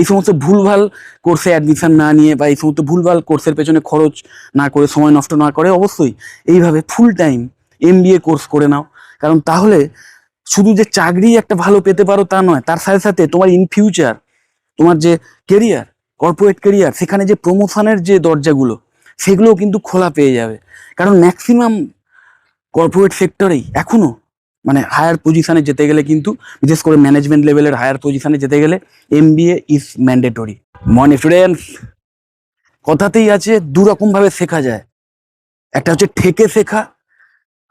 এই সমস্ত ভুলভাল কোর্সে অ্যাডমিশন না নিয়ে বা এই সমস্ত ভুলভাল কোর্সের পেছনে খরচ না করে, সময় নষ্ট না করে অবশ্যই এইভাবে ফুল টাইম MBA কোর্স করে নাও। কারণ তাহলে শুধু যে চাকরি একটা ভালো পেতে পারো তা নয়, তার সাথে সাথে তোমার ইন ফিউচার তোমার যে কেরিয়ার, কর্পোরেট কেরিয়ার, সেখানে যে প্রমোশনের যে দরজাগুলো সেগুলোও কিন্তু খোলা পেয়ে যাবে। কারণ ম্যাক্সিমাম কর্পোরেট সেক্টরেই এখনো মানে হায়ার পজিশনে যেতে গেলে কিন্তু, বিশেষ করে ম্যানেজমেন্ট লেভেলের হায়ার পজিশনে যেতে গেলে MBA is mandatory. Morning students, কথাতেই আছে দু রকম ভাবে শেখা যায়, একটা হচ্ছে ঠেকে শেখা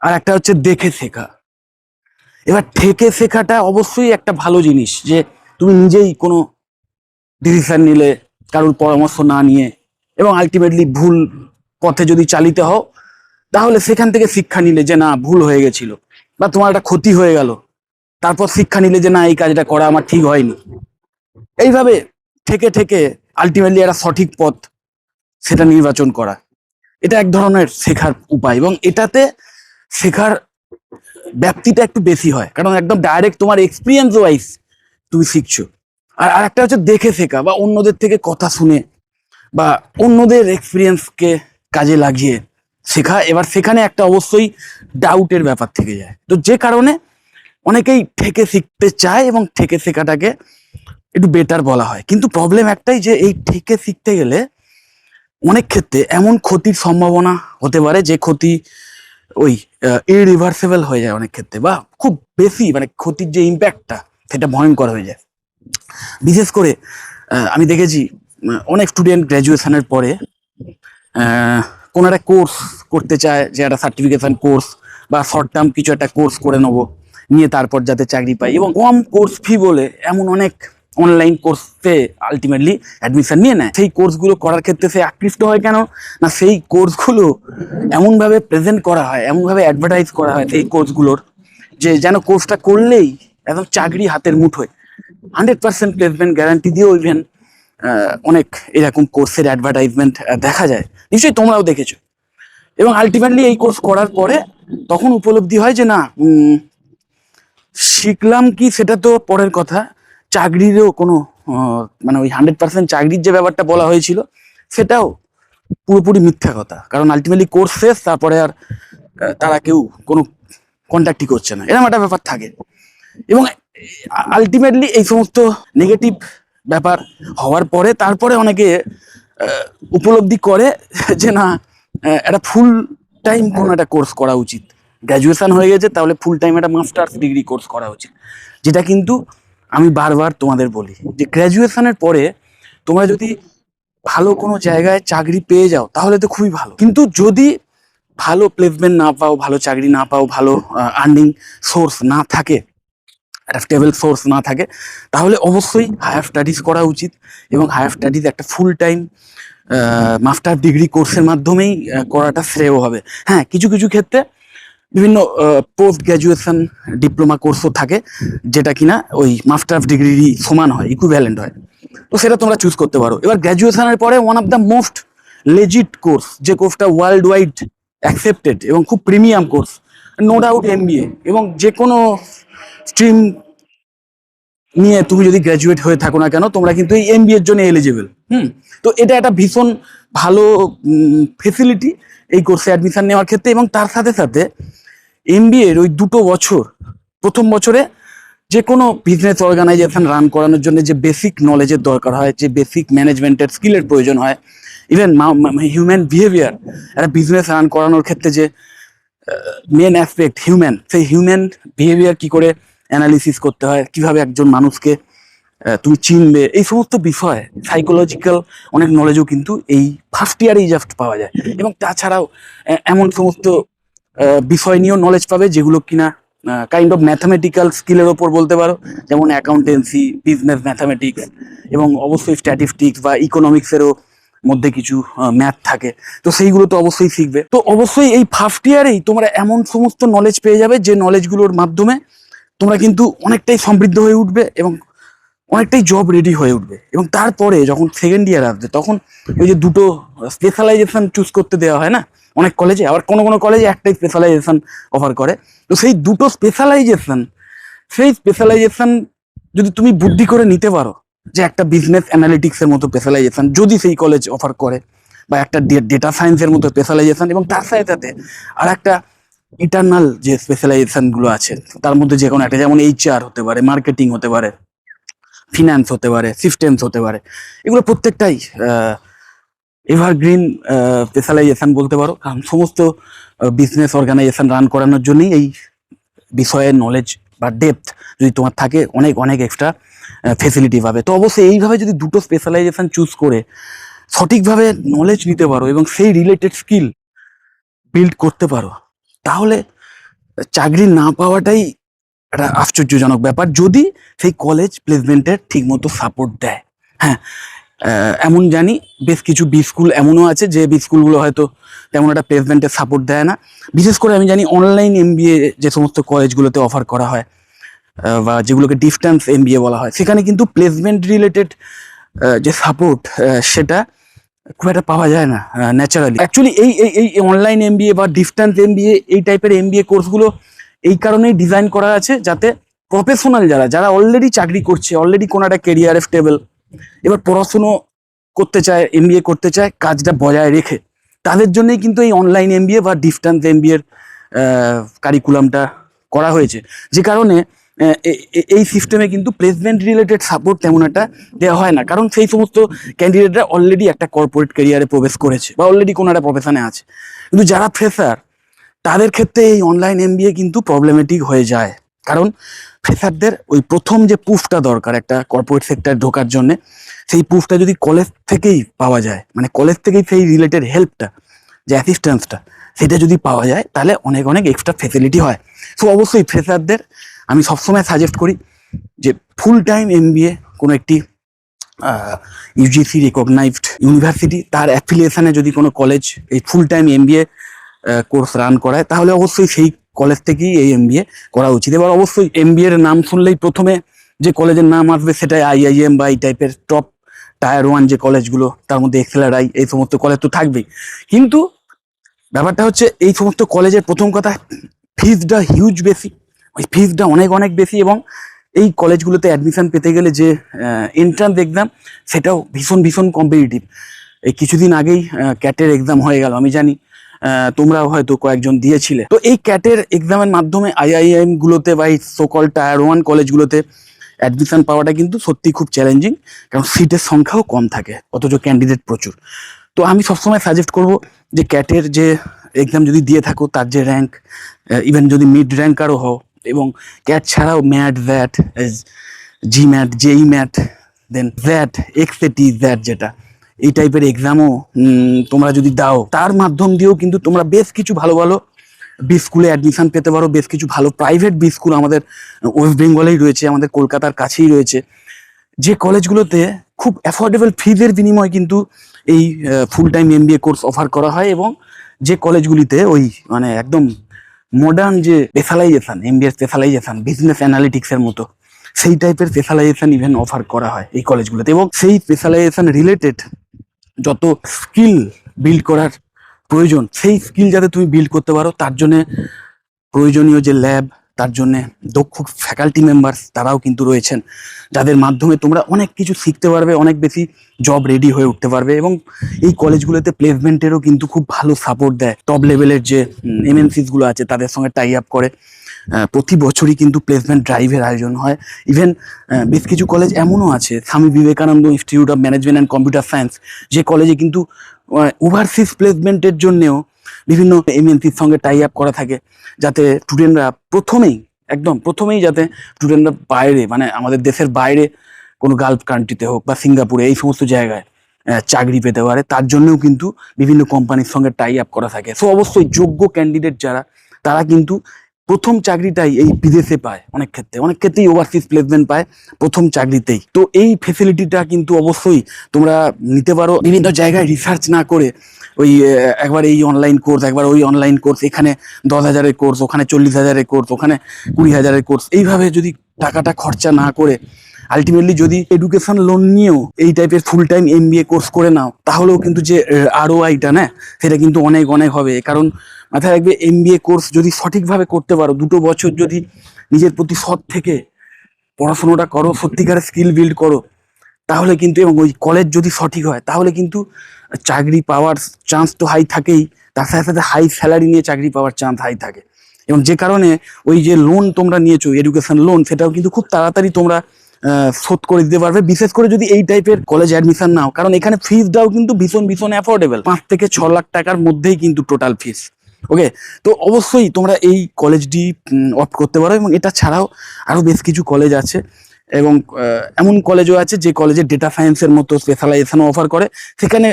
আর একটা হচ্ছে দেখে শেখা। এবার ঠেকে শেখাটা অবশ্যই একটা ভালো জিনিস, যে তুমি নিজেই কোনো ডিসিশন নিলে কারোর পরামর্শ না নিয়ে এবং আলটিমেটলি ভুল পথে যদি চালিত হও, তাহলে সেখান থেকে শিক্ষা নিলে যে না ভুল হয়ে গেছিল বা তোমার একটা ক্ষতি হয়ে গেল, তারপর শিক্ষা নিলে যে না এই কাজটা করা আমার ঠিক হয়নি। এইভাবে থেকে থেকে আলটিমেটলি একটা সঠিক পথ সেটা নির্বাচন করা, এটা এক ধরনের শেখার উপায়, এবং এটাতে শেখার ব্যাপ্তিটা একটু বেশি হয়, কারণ একদম ডাইরেক্ট তোমার এক্সপিরিয়েন্স ওয়াইজ তুমি শিখছো। আর একটা হচ্ছে দেখে শেখা বা অন্যদের থেকে কথা শুনে বা অন্যদের এক্সপিরিয়েন্সকে কাজে লাগিয়ে শেখা। এবার সেখানে একটা অবশ্যই ডাউটের ব্যাপার থেকে যায়, তো যে কারণে অনেকেই ঠেকে শিখতে চায় এবং ঠেকে শেখাটাকে একটু বেটার বলা হয়। কিন্তু প্রবলেম একটাই, যে এই ঠেকে শিখতে গেলে অনেক ক্ষেত্রে এমন ক্ষতির সম্ভাবনা হতে পারে যে ক্ষতি ওই ইরিভার্সেবল হয়ে যায় অনেক ক্ষেত্রে, বা খুব বেশি মানে ক্ষতির যে ইম্প্যাক্টটা সেটা ভয়ঙ্কর হয়ে যায়। বিশেষ করে আমি দেখেছি অনেক স্টুডেন্ট গ্র্যাজুয়েশনের পরে কোনো একটা কোর্স করতে চায়, যে একটা সার্টিফিকেশন কোর্স বা শর্ট টার্ম কিছু একটা কোর্স করে নেবো, নিয়ে তারপর যাতে চাকরি পাই, এবং কম কোর্স ফি বলে এমন অনেক অনলাইন কোর্সে আলটিমেটলি অ্যাডমিশন নিয়ে নেয়। সেই কোর্সগুলো করার ক্ষেত্রে সে আকৃষ্ট হয় কেন না, সেই কোর্সগুলো এমনভাবে প্রেজেন্ট করা হয়, এমনভাবে অ্যাডভার্টাইজ করা হয় সেই কোর্সগুলোর, যে যেন কোর্সটা করলেই একদম চাকরি হাতের মুঠোয় 100% প্লেসমেন্ট গ্যারান্টি দিয়েও ইভেন অনেক এরকম কোর্সের অ্যাডভার্টাইজমেন্ট দেখা যায়, নিশ্চয়ই তোমরাও দেখেছো। এবং আলটিমেটলি এই কোর্স করার পরে তখন উপলব্ধি হয় যে না, শিখলাম কি সেটা তো পরের কথা, চাকরিরও কোনো মানে ওই 100% চাকরির যে ব্যাপারটা বলা হয়েছিল সেটাও পুরোপুরি মিথ্যা কথা। কারণ আলটিমেটলি কোর্স শেষ, তারপরে আর তারা কেউ কোনো কন্ট্যাক্টই করছে না, এরকম একটা ব্যাপার থাকে। এবং আলটিমেটলি এই সমস্ত নেগেটিভ ব্যাপার হওয়ার পরে তারপরে অনেকে উপলব্ধি করে যে না, একটা ফুল টাইম কোনো একটা কোর্স করা উচিত। গ্র্যাজুয়েশন হয়ে গেছে, তাহলে ফুল টাইম একটা মাস্টার্স ডিগ্রি কোর্স করা উচিত। যেটা কিন্তু আমি বারবার তোমাদের বলি যে গ্র্যাজুয়েশনের পরে তোমরা যদি ভালো কোনো জায়গায় চাকরি পেয়ে যাও তাহলে তো খুবই ভালো, কিন্তু যদি ভালো প্লেসমেন্ট না পাও, ভালো চাকরি না পাও, ভালো আর্নিং সোর্স না থাকে, একটা স্টেবল সোর্স না থাকে, তাহলে অবশ্যই হায়ার স্টাডিজ করা উচিত। এবং হায়ার স্টাডিজ একটা ফুল টাইম মাস্টার ডিগ্রি কোর্সের মাধ্যমেই করাটা শ্রেয় হবে। হ্যাঁ, কিছু কিছু ক্ষেত্রে বিভিন্ন পোস্ট গ্র্যাজুয়েশন ডিপ্লোমা কোর্সও থাকে, যেটা কিনা ওই মাস্টার ডিগ্রিরই সমান হয়, ইকুইভ্যালেন্ট হয়, তো সেটা তোমরা চুজ করতে পারো। এবার গ্র্যাজুয়েশনের পরে one of the most legit course, যে কোর্সটা ওয়ার্ল্ড ওয়াইড অ্যাকসেপ্টেড এবং খুব premium course, no doubt MBA। এবং যে কোনো স্ট্রিম নিয়ে তুমি যদি গ্র্যাজুয়েট হয়ে থাকো না কেন, তোমরা কিন্তু এই MBA এর জন্য এলিজিবল। তো এটা একটা ভীষণ ভালো ফেসিলিটি এই কোর্সে অ্যাডমিশন নেওয়ার ক্ষেত্রে। এবং তার সাথে সাথে MBA এর ওই 2 বছর, প্রথম বছরে যে কোনো বিজনেস অর্গানাইজেশন রান করানোর জন্য যে বেসিক নলেজের দরকার হয়, যে বেসিক ম্যানেজমেন্টের স্কিলের প্রয়োজন হয়, ইভেন হিউম্যান বিহেভিয়ার, একটা বিজনেস রান করানোর ক্ষেত্রে যে মেন অ্যাসপেক্ট হিউম্যান, সেই হিউম্যান বিহেভিয়ার কি করে অ্যানালিসিস করতে হয়, কিভাবে একজন মানুষকে তুমি চিনবে, এই সমস্ত বিষয় সাইকোলজিক্যাল অনেক নলেজও কিন্তু এই ফার্স্ট ইয়ারেই জাস্ট পাওয়া যায়। এবং তাছাড়াও এমন সমস্ত বিষয় নিয়েও নলেজ পাবে যেগুলো কিনা কাইন্ড অফ ম্যাথামেটিক্যাল স্কিলের ওপর বলতে পারো, যেমন অ্যাকাউন্টেন্সি, বিজনেস ম্যাথামেটিক্স, এবং অবশ্যই স্ট্যাটিস্টিক্স বা ইকোনমিক্সেরও মধ্যে কিছু ম্যাথ থাকে, তো সেইগুলো তো অবশ্যই শিখবে। তো অবশ্যই এই ফার্স্ট ইয়ারেই তোমরা এমন সমস্ত নলেজ পেয়ে যাবে যে নলেজগুলোর মাধ্যমে তোমরা কিন্তু অনেকটাই সমৃদ্ধ হয়ে উঠবে এবং অনেকটাই জব রেডি হয়ে উঠবে। এবং তারপরে যখন সেকেন্ড ইয়ার আসবে, তখন ওই যে দুটো স্পেশালাইজেশন চুজ করতে দেওয়া হয় না অনেক কলেজে, আবার কোনো কোনো কলেজে একটাই স্পেশালাইজেশন অফার করে, তো সেই দুটো স্পেশালাইজেশন, সেই স্পেশালাইজেশন যদি তুমি বুদ্ধি করে নিতে পারো, যে একটা বিজনেস অ্যানালিটিক্সের মতো স্পেশালাইজেশন যদি সেই কলেজ অফার করে, বা একটা ডেটা সায়েন্সের মতো স্পেশালাইজেশন, এবং তার সাথে সাথে আর একটা ইন্টারনাল যে স্পেশালাইজেশন গুলো আছে তার মধ্যে যে কোনো একটা, যেমন এইচআর হতে পারে, মার্কেটিং হতে পারে, ফিনান্স হতে পারে, সিস্টেমস হতে পারে, এগুলো প্রত্যেকটাই এভারগ্রিন স্পেশালাইজেশন বলতে পারো, কারণ সমস্ত বিজনেস অর্গানাইজেশন রান করানোর জন্যই এই বিষয়ের নলেজ বা ডেপথ যদি তোমার থাকে, অনেক অনেক এক্সট্রা ফেসিলিটি পাবে। তো অবশ্যই এইভাবে যদি দুটো স্পেশালাইজেশন চুজ করে সঠিকভাবে নলেজ নিতে পারো এবং সেই রিলেটেড স্কিল বিল্ড করতে পারো, তাহলে চাকরি না পাওয়াটাই একটা আশ্চর্যজনক ব্যাপার, যদি সেই কলেজ প্লেসমেন্টের ঠিকমতো সাপোর্ট দেয়। হ্যাঁ, এমন জানি বেশ কিছু বি স্কুল এমনও আছে যে বি স্কুলগুলো হয়তো তেমন একটা প্লেসমেন্টের সাপোর্ট দেয় না। বিশেষ করে আমি জানি অনলাইন এমবিএ যে সমস্ত কলেজগুলোতে অফার করা হয়, বা যেগুলোকে ডিস্টেন্স এমবিএ বলা হয়, সেখানে কিন্তু প্লেসমেন্ট রিলেটেড যে সাপোর্ট সেটা খুব একটা পাওয়া যায় না ন্যাচারালি। অ্যাকচুয়ালি এই এই এই অনলাইন এমবিএ বা ডিস্টেন্স এমবিএ এই টাইপের এমবিএ কোর্সগুলো এই কারণেই ডিজাইন করা আছে, যাতে প্রফেশনাল যারা যারা অলরেডি চাকরি করছে, অলরেডি কোনো একটা কেরিয়ারে স্টেবল, এবার পড়াশুনো করতে চায়, এমবিএ করতে চায় কাজটা বজায় রেখে, তাদের জন্যই কিন্তু এই অনলাইন এমবিএ বা ডিস্টেন্স এমবিএর কারিকুলামটা করা হয়েছে। যে কারণে এই সিস্টেমে কিন্তু প্লেসমেন্ট রিলেটেড সাপোর্ট তেমন একটা দেওয়া হয় না, কারণ সেই সমস্ত ক্যান্ডিডেটরা অলরেডি একটা কর্পোরেট ক্যারিয়ারে প্রবেশ করেছে বা অলরেডি কোনো একটা প্রফেশনে আছে। কিন্তু যারা ফ্রেশার, তাদের ক্ষেত্রে এই অনলাইন এমবিএ কিন্তু প্রবলেমেটিক হয়ে যায়, কারণ ফ্রেশারদের ওই প্রথম যে প্রুফটা দরকার একটা কর্পোরেট সেক্টর ঢোকার জন্য, সেই প্রুফটা যদি কলেজ থেকেই পাওয়া যায়, মানে কলেজ থেকেই সেই রিলেটেড হেল্পটা, যে অ্যাসিস্ট্যান্সটা, সেটা যদি পাওয়া যায়, তাহলে অনেক অনেক এক্সট্রা ফেসিলিটি হয়। সো অবশ্যই ফ্রেশারদের আমি সবসময় সাজেস্ট করি যে ফুল টাইম এমবিএ কোনো একটি ইউজিসি রেকগনাইজড ইউনিভার্সিটি, তার অ্যাফিলিয়েশনে যদি কোনো কলেজ এই full time MBA course run করায়, তাহলে অবশ্যই সেই কলেজ থেকেই এই এমবিএ করা উচিত। এবার অবশ্যই এমবিএ এর নাম শুনলেই প্রথমে যে কলেজের নাম আসবে সেটাই আইআইএম বা এই টাইপের টপ টায়ার ওয়ান যে কলেজগুলো, তার মধ্যে এক্সেলারাই, এই সমস্ত কলেজ তো থাকবেই। কিন্তু ব্যাপারটা হচ্ছে এই সমস্ত কলেজের প্রথম কথা ফিজটা হিউজ বেশি, ওই ফিজটা অনেক অনেক বেশি, এবং এই কলেজগুলোতে অ্যাডমিশন পেতে গেলে যে এন্ট্রান্স এক্সাম, সেটাও ভীষণ ভীষণ কম্পিটিটিভ। এই কিছুদিন আগেই ক্যাটের এক্সাম হয়ে গেল, আমি জানি তোমরাও হয়তো কয়েকজন দিয়েছিলে। তো এই ক্যাটের এক্সামের মাধ্যমে আইআইএম গুলোতে বা এই সোকল টায়ার ওয়ান কলেজগুলোতে অ্যাডমিশন পাওয়াটা কিন্তু সত্যি খুব চ্যালেঞ্জিং, কারণ সিটের সংখ্যাও কম থাকে, অথচ ক্যান্ডিডেট প্রচুর। তো আমি সবসময় সাজেস্ট করব যে ক্যাটের যে এক্সাম যদি দিয়ে থাকো, তার যে র্যাঙ্ক, ইভেন যদি মিড র্যাঙ্কারও হও, এবং ক্যাট ছাড়াও ম্যাট, ভ্যাট, জি ম্যাট, জেই ম্যাট, দেন ভ্যাট, এক্সএটি ভ্যাট, যেটা এই টাইপের এক্সামও তোমরা যদি দাও, তার মাধ্যম দিয়েও কিন্তু তোমরা বেশ কিছু ভালো ভালো বি স্কুলে অ্যাডমিশন পেতে পারো। বেশ কিছু ভালো প্রাইভেট বি স্কুল আমাদের ওয়েস্ট বেঙ্গলেই রয়েছে, আমাদের কলকাতার কাছেই রয়েছে, যে কলেজগুলোতে খুব অ্যাফোর্ডেবল ফিজের বিনিময়ে কিন্তু এই full time MBA course offer করা হয়, এবং যে কলেজগুলিতে ওই মানে একদম মডার্ন যে স্পেশালাইজেশন, এমবিএ স্পেশালাইজেশন, বিজনেস অ্যানালিটিক্সের মতো সেই টাইপের স্পেশালাইজেশন ইভেন অফার করা হয় এই কলেজগুলোতে, এবং সেই স্পেশালাইজেশন রিলেটেড যত স্কিল বিল্ড করার প্রয়োজন, সেই স্কিল যাতে তুমি বিল্ড করতে পারো, তার জন্য প্রয়োজনীয় যে ল্যাব, তার জন্য দক্ষ ফ্যাকাল্টি মেম্বার্স তারাও কিন্তু রয়েছেন, যাদের মাধ্যমে তোমরা অনেক কিছু শিখতে পারবে, অনেক বেশি জব রেডি হয়ে উঠতে পারবে। এবং এই কলেজগুলোতে প্লেসমেন্টেরও কিন্তু খুব ভালো সাপোর্ট দেয়। টপ লেভেলের যে এমএনসিস গুলো আছে তাদের সঙ্গে টাই আপ করে প্রতি বছরই কিন্তু প্লেসমেন্ট ড্রাইভের আয়োজন হয়। ইভেন বেশ কিছু কলেজ এমনও আছে, Swami Vivekananda institute of management and computer science, যে কলেজে কিন্তু ওভারসিজ প্লেসমেন্টের জন্যেও বিভিন্ন এমএনসির সঙ্গে টাই আপ করা থাকে, যাতে স্টুডেন্টরা একদম প্রথমেই যাতে স্টুডেন্টরা বাইরে, মানে আমাদের দেশের বাইরে কোনো গালফ কান্ট্রিতে হোক বা সিঙ্গাপুরে, এই সমস্ত জায়গায় চাকরি পেতে পারে, তার জন্যও কিন্তু বিভিন্ন কোম্পানির সঙ্গে টাই আপ করা থাকে। সো অবশ্যই যোগ্য ক্যান্ডিডেট যারা, তারা কিন্তু প্রথম চাকরিটাই এই বিদেশে পায়, অনেক ক্ষেত্রেই ওভারসিজ প্লেসমেন্ট পায় প্রথম চাকরিতেই। তো এই ফেসিলিটিটা কিন্তু অবশ্যই তোমরা নিতে পারো, বিভিন্ন জায়গায় রিসার্চ না করে। ওই একবার এই অনলাইন কোর্স, একবার ওই অনলাইন কোর্স, এখানে 10,000-এর কোর্স, ওখানে 40,000-এর কোর্স, ওখানে 20,000-এর কোর্স, এইভাবে যদি টাকাটা খরচা না করে আলটিমেটলি যদি এডুকেশন লোন নিয়েও এই টাইপের ফুল টাইম এমবিএ কোর্স করে নাও, তাহলেও কিন্তু যে আরওআইটা না, সেটা কিন্তু অনেক অনেক হবে। কারণ মাথায় রাখবে, এমবিএ কোর্স যদি সঠিকভাবে করতে পারো, 2 বছর যদি নিজের প্রতি সৎ থেকে পড়াশোনাটা করো, সত্যিকারের স্কিল বিল্ড করো, তাহলে কিন্তু, এবং ওই কলেজ যদি সঠিক হয় তাহলে কিন্তু চাকরি পাওয়ার চান্স তো হাই থাকেই, তার সাথে সাথে হাই স্যালারি নিয়ে চাকরি পাওয়ার চান্স হাই থাকে। এবং যে কারণে ওই যে লোন তোমরা নিয়েছো এডুকেশন লোন, সেটাও কিন্তু খুব তাড়াতাড়ি তোমরা শোধ করে দিতে পারবে, বিশেষ করে যদি এই টাইপের কলেজ অ্যাডমিশন নাও। কারণ এখানে ফিসটাও কিন্তু ভীষণ ভীষণ অ্যাফোর্ডেবল, 5 থেকে 6 লাখ টাকার মধ্যেই কিন্তু টোটাল ফিস। ওকে, তো অবশ্যই তোমরা এই কলেজটি অপ্ট করতে পারো। এবং এটা ছাড়াও আরও বেশ কিছু কলেজ আছে, এবং এমন কলেজও আছে যে কলেজে ডেটা সায়েন্সের মতো স্পেশালাইজেশনও অফার করে। সেখানে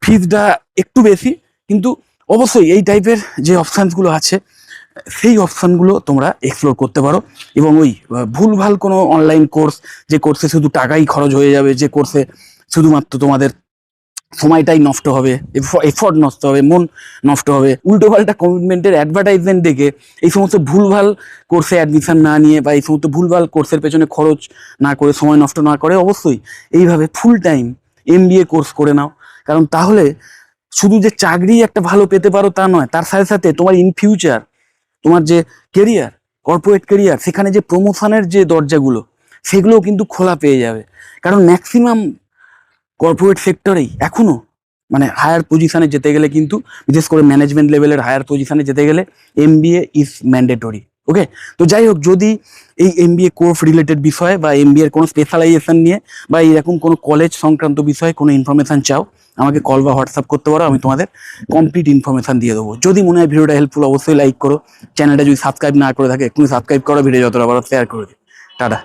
ফিসটা একটু বেশি, কিন্তু অবশ্যই এই টাইপের যে অপশানসগুলো আছে সেই অপশানগুলো তোমরা এক্সপ্লোর করতে পারো। এবং ওই ভুলভাল কোনো অনলাইন কোর্স, যে কোর্সে শুধু টাকাই খরচ হয়ে যাবে, যে কোর্সে শুধুমাত্র তোমাদের সময়টাই নষ্ট হবে, এফোর্ট নষ্ট হবে, মন নষ্ট হবে, উল্টোপাল্টা কমিটমেন্টের অ্যাডভার্টাইজমেন্ট দেখে এই সমস্ত ভুলভাল কোর্সে অ্যাডমিশন না নিয়ে, বা এই সমস্ত ভুলভাল কোর্সের পেছনে খরচ না করে, সময় নষ্ট না করে, অবশ্যই এইভাবে ফুল টাইম MBA কোর্স করে নাও। কারণ তাহলে শুধু যে চাকরি একটা ভালো পেতে পারো তা নয়, তার সাথে সাথে তোমার ইন ফিউচার তোমার যে কেরিয়ার, কর্পোরেট কেরিয়ার, সেখানে যে প্রমোশনের যে দরজাগুলো সেগুলোও কিন্তু খোলা পেয়ে যাবে। কারণ ম্যাক্সিমাম কর্পোরেট সেক্টরেই এখনো মানে হায়ার পজিশনে যেতে গেলে কিন্তু, বিশেষ করে ম্যানেজমেন্ট লেভেলের হায়ার পজিশনে যেতে গেলে MBA ইজ ম্যান্ডেটরি। ওকে, তো যাই হোক, যদি এই MBA কোর্স রিলেটেড বিষয়ে বা MBA এর কোনো স্পেশালাইজেশন নিয়ে বা এরকম কোনো কলেজ সংক্রান্ত বিষয়ে কোনো ইনফরমেশন চাও, আমাকে কল বা হোয়াটসঅ্যাপ করতে পারো, আমি তোমাদের কমপ্লিট ইনফরমেশন দিয়ে দেবো। যদি মনে হয় ভিডিওটা হেল্পফুল, অবশ্যই লাইক করো। চ্যানেলটা যদি সাবস্ক্রাইব না করে থাকে, একটু সাবস্ক্রাইব করো, ভিডিও যতটা পারো শেয়ার করে দিও। টাটা।